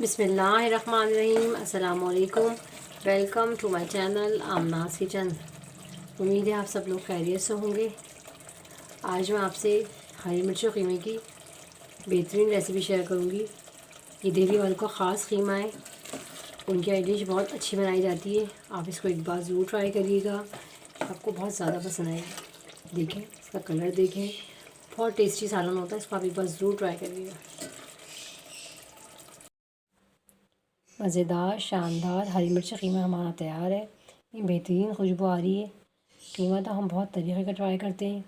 बिस्मिल्लाहिर्रहमानिर्रहीम। अस्सलाम वालेकुम। Welcome to my channel Aamna's kitchen. उम्मीद है आप सब लोग खैरियत से होंगे। आज मैं आपसे हरी मिर्च कीमे की बेहतरीन रेसिपी शेयर करूंगी। ये डेली ऑयल का ख़ास कीमा है। उनकी आई डिश बहुत अच्छी बनाई जाती है। आप इसको एक बार ज़रूर ट्राई करिएगा, आपको बहुत ज़्यादा पसंद आएगा। देखें इसका कलर, देखें बहुत टेस्टी सालन होता है। इसको आप एक बार ज़रूर ट्राई करिएगा। मज़ेदार शानदार हरी मिर्च कीमा हमारा तैयार है। ये बेहतरीन खुशबू आ रही है। कीमा तो हम बहुत तरीक़े का ट्राई करते हैं।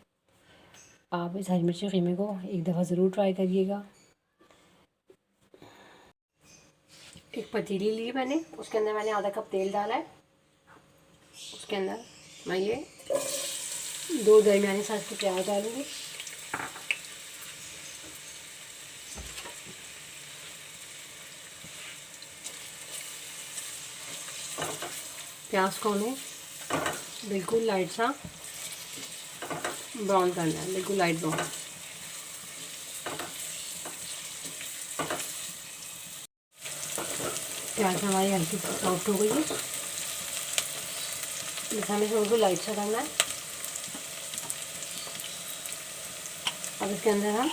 आप इस हरी मिर्च कीमे को एक दफ़ा ज़रूर ट्राई करिएगा। एक पतीली ली मैंने, उसके अंदर मैंने आधा कप तेल डाला है। उसके अंदर मैं ये 2 दरमियानी साइज़ के प्याज डालूँगी। प्याज को हमें बिल्कुल लाइट सा ब्राउन करना है, बिल्कुल लाइट ब्राउन। प्याज हमारी हल्की सॉफ्ट हो गई है। बस हमें बिल्कुल लाइट सा करना है। अब इसके अंदर हम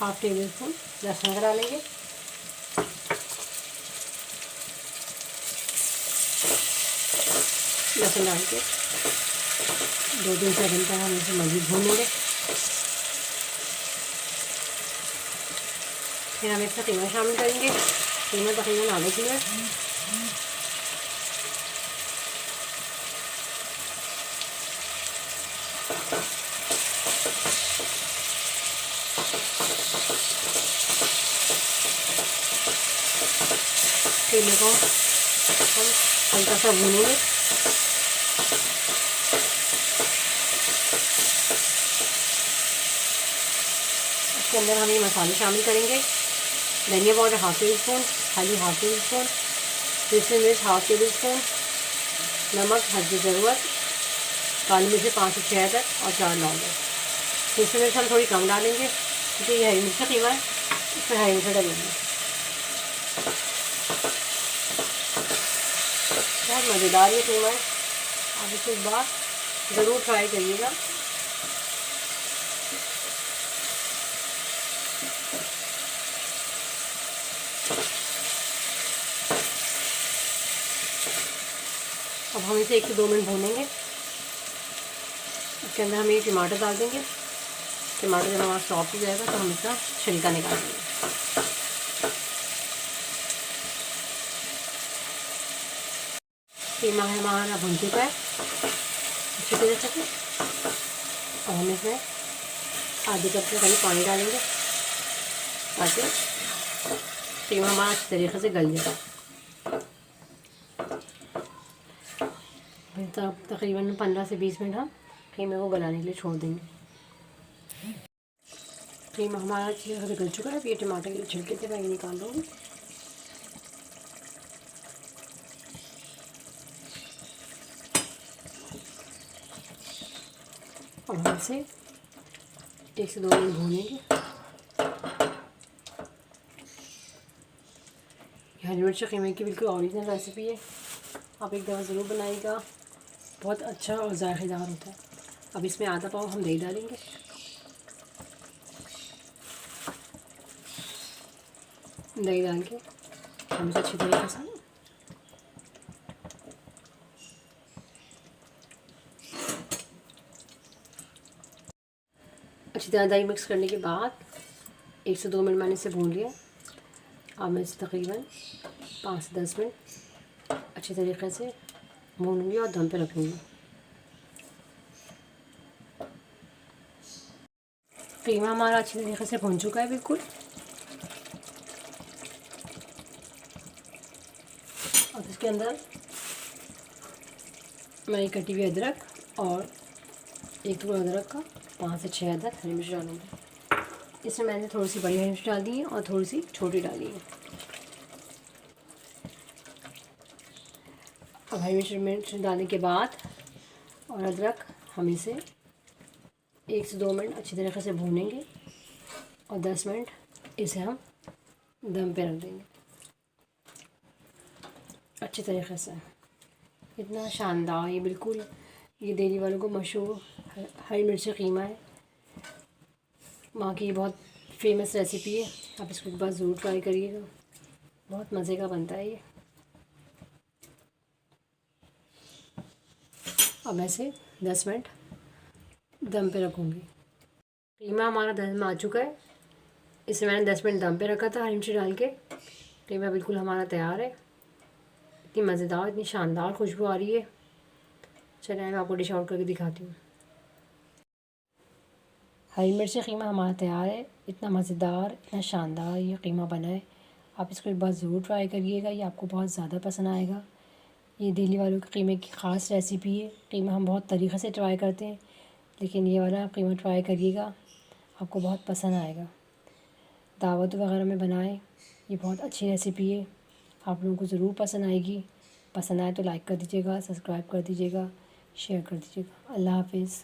1/2 टेबल स्पून लहसुन का डालेंगे। लहसुन डाल के 2-3 सेकंड तक हम इसे मज़ीद भूनेंगे। फिर हम इसका कीमा शामिल करेंगे। कीमा तकरीबन आधा किलो है। कीमे को हम हल्का सा भूनेंगे। इसके अंदर हम ये मसाले शामिल करेंगे। धनिया पाउडर 1/2 टेबल स्पून, हल्दी 1/2 टेबल स्पून, पीसी मिर्च 1/2 टेबल स्पून, नमक हस्ब ज़रूरत, काली मिर्च 5 से 6 तक और 4 लौंग। पीसी मिर्च हम थोड़ी कम डालेंगे क्योंकि ये हरी मिर्च कीमा है, इसमें हरी मिर्च डालेंगे। बहुत मज़ेदार ये कीमा है। आप इसे एक बार ज़रूर ट्राई करिएगा। अब हम इसे 1 से 2 मिनट भूनेंगे। इसके अंदर हम ये टमाटर डाल देंगे। टमाटर जब हमारा सॉफ्ट हो जाएगा तो हम इसका छिलका निकाल देंगे। कीमा हमारा भुन चुका है अच्छी तरह से। और हम इसमें आधे कप से करीब पानी डालेंगे ताकि कीमा हमारा अच्छी तरीके से गल जाए। तकरीबन 15 से 20 मिनट हम कीमे को गलाने के लिए छोड़ देंगे। कीमा हमारा अच्छी तरह से गल चुका है। अब ये टमाटर के छिलके से मैं निकाल दूँगी। और हम इसे 1 से 2 मिनट भूनेंगे। हरी मिर्च कीमे की बिल्कुल ओरिजिनल रेसिपी है। आप एक दफ़ा ज़रूर बनाइएगा, बहुत अच्छा और जायकेदार होता है। अब इसमें आधा पाव हम दही डालेंगे। दही डाल के हम इसे अच्छी तरीके से अच्छी तरह दही मिक्स करने के बाद 1 से 2 मिनट मैंने इसे भून लिया। अब मैं इसे तकरीबन 5 से 10 मिनट अच्छी तरीके से भूनूंगी और दम पे रखूँगी। कीमा हमारा अच्छी तरीके से भून चुका है बिल्कुल। और इसके अंदर मैं कटी हुई अदरक और 1 टुकड़ा अदरक का 5 से 6 अदद हरी मिर्च डालूँगी। इसमें मैंने थोड़ी सी बड़ी हरी मिर्च डाल दी है और थोड़ी सी छोटी डाली है। अब हरी मिर्च डालने के बाद और अदरक हम इसे 1 से 2 मिनट अच्छी तरीके से भूनेंगे और 10 मिनट इसे हम दम पे रख देंगे। अच्छे तरीक़े से। इतना शानदार, ये बिल्कुल ये दिल्ली वालों को मशहूर हरी मिर्ची कीमा है। माँ की बहुत फेमस रेसिपी है, आप इसको एक बार ज़रूर ट्राई करिएगा, बहुत मज़े का बनता है ये। अब मैं इसे 10 मिनट दम पे रखूँगी। कीमा हमारा दम आ चुका है, इसे मैंने 10 मिनट दम पे रखा था हरी मिर्ची डाल के। कीमा बिल्कुल हमारा तैयार है। इतनी मज़ेदार, इतनी शानदार खुशबू आ रही है। चलिए मैं आपको डिश आउट करके दिखाती हूँ। हरी मिर्ची कीमा हमारा तैयार है। इतना मज़ेदार, इतना शानदार ये कीमा बना है। आप इसको एक बार ज़रूर ट्राई करिएगा, ये आपको बहुत ज़्यादा पसंद आएगा। ये दिल्ली वालों के कीमे की ख़ास रेसिपी है। कीमा हम बहुत तरीक़े से ट्राई करते हैं, लेकिन ये वाला आप कीमा ट्राई करिएगा, आपको बहुत पसंद आएगा। दावत वगैरह में बनाएं, ये बहुत अच्छी रेसिपी है, आप लोगों को ज़रूर पसंद आएगी। पसंद आए तो लाइक कर दीजिएगा, सब्सक्राइब कर दीजिएगा, शेयर कर दीजिएगा। अल्लाह हाफिज़।